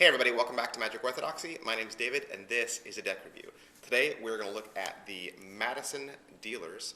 Hey everybody, welcome back to Magic Orthodoxy. My name is David and this is a deck review. Today we're going to look at the Madison Dealers,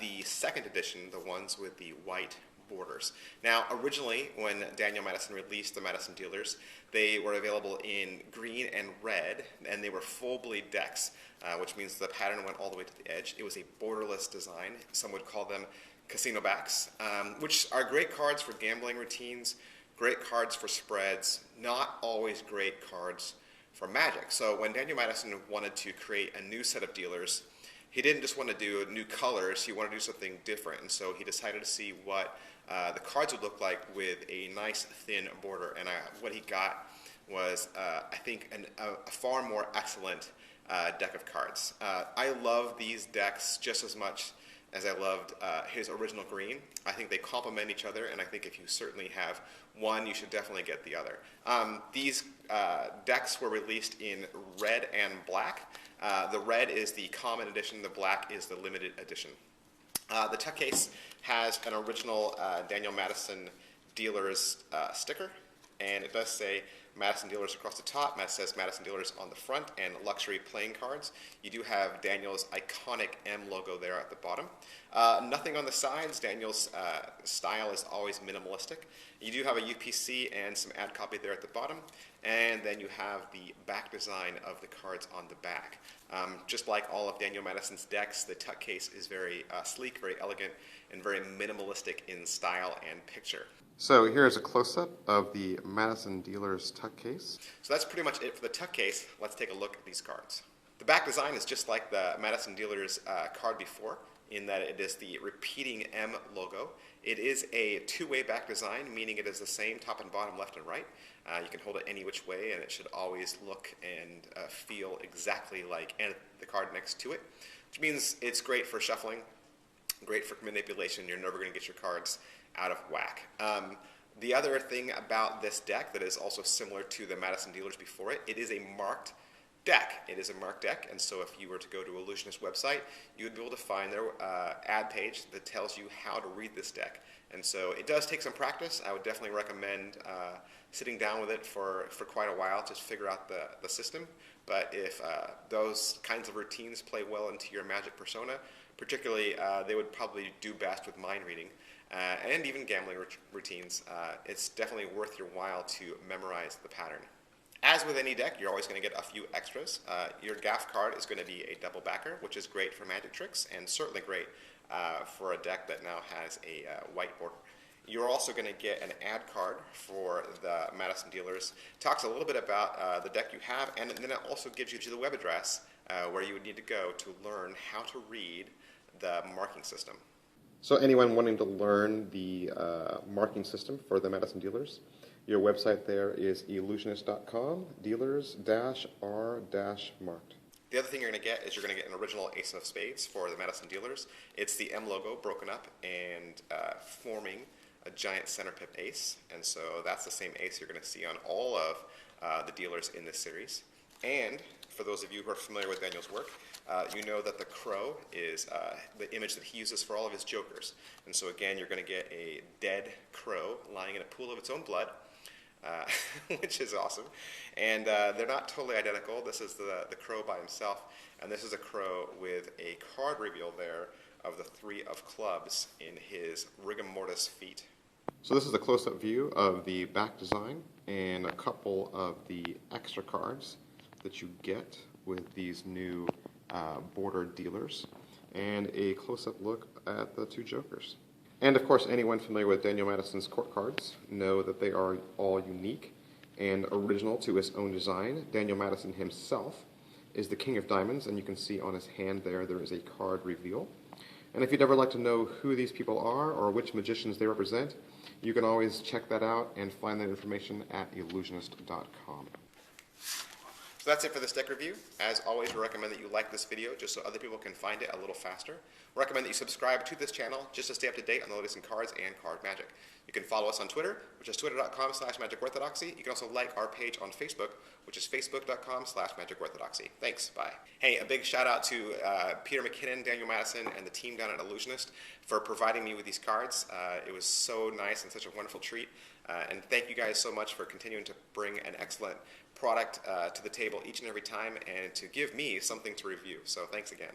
the second edition, the ones with the white borders. Now originally when Daniel Madison released the Madison Dealers, they were available in green and red and they were full bleed decks, which means the pattern went all the way to the edge. It was a borderless design. Some would call them casino backs, which are great cards for gambling routines. Great cards for spreads, not always great cards for Magic. So when Daniel Madison wanted to create a new set of dealers, he didn't just want to do new colors, he wanted to do something different. And so he decided to see what the cards would look like with a nice thin border. And what he got was, I think, a far more excellent deck of cards. I love these decks just as much as I loved his original green. I think they complement each other, and I think if you certainly have one, you should definitely get the other. These decks were released in red and black. The red is the common edition, the black is the limited edition. The tuck case has an original Daniel Madison Dealers sticker, and it does say Madison Dealers across the top. It says Madison Dealers on the front and luxury playing cards. You do have Daniel's iconic M logo there at the bottom. Nothing on the sides. Daniel's style is always minimalistic. You do have a UPC and some ad copy there at the bottom. And then you have the back design of the cards on the back. Just like all of Daniel Madison's decks, the tuck case is very sleek, very elegant, and very minimalistic in style and picture. So here's a close-up of the Madison Dealers tuck case. So that's pretty much it for the tuck case. Let's take a look at these cards. The back design is just like the Madison Dealers card before, in that it is the repeating M logo. It is a two-way back design, meaning it is the same top and bottom, left and right. You can hold it any which way, and it should always look and feel exactly like the card next to it, which means it's great for shuffling, great for manipulation. You're never going to get your cards out of whack. The other thing about this deck that is also similar to the Madison Dealers before it, it is a marked deck. It is a marked deck, and so if you were to go to Illusionist website, you would be able to find their ad page that tells you how to read this deck. And so it does take some practice. I would definitely recommend sitting down with it for quite a while to figure out the system. But if those kinds of routines play well into your Magic persona, particularly they would probably do best with mind reading. And even gambling routines, it's definitely worth your while to memorize the pattern. As with any deck, you're always going to get a few extras. Your gaff card is going to be a double backer, which is great for magic tricks, and certainly great for a deck that now has a white border. You're also going to get an ad card for the Madison Dealers. It talks a little bit about the deck you have, and then it also gives you the web address where you would need to go to learn how to read the marking system. So anyone wanting to learn the marking system for the Madison Dealers, your website there is illusionist.com, dealers-r-marked. The other thing you're going to get is you're going to get an original Ace of Spades for the Madison Dealers. It's the M logo broken up and forming a giant center pip ace, and so that's the same ace you're going to see on all of the dealers in this series. And for those of you who are familiar with Daniel's work, you know that the crow is the image that he uses for all of his jokers. And so again, you're going to get a dead crow lying in a pool of its own blood, which is awesome. And they're not totally identical. This is the crow by himself, and this is a crow with a card reveal there of the 3 of clubs in his rigor mortis feet. So this is a close-up view of the back design and a couple of the extra cards that you get with these new bordered dealers, and a close-up look at the 2 jokers. And of course, anyone familiar with Daniel Madison's court cards know that they are all unique and original to his own design. Daniel Madison himself is the King of Diamonds, and you can see on his hand there is a card reveal. And if you'd ever like to know who these people are or which magicians they represent, you can always check that out and find that information at illusionist.com. So that's it for this deck review. As always, we recommend that you like this video just so other people can find it a little faster. We recommend that you subscribe to this channel just to stay up to date on the latest in cards and card magic. You You can follow us on Twitter, which is twitter.com/magicorthodoxy. You can also like our page on Facebook, which is facebook.com/magicorthodoxy. Thanks. Bye. Hey, a big shout out to Peter McKinnon, Daniel Madison, and the team down at Illusionist for providing me with these cards. It was so nice and such a wonderful treat. And thank you guys so much for continuing to bring an excellent product to the table each and every time and to give me something to review. So thanks again.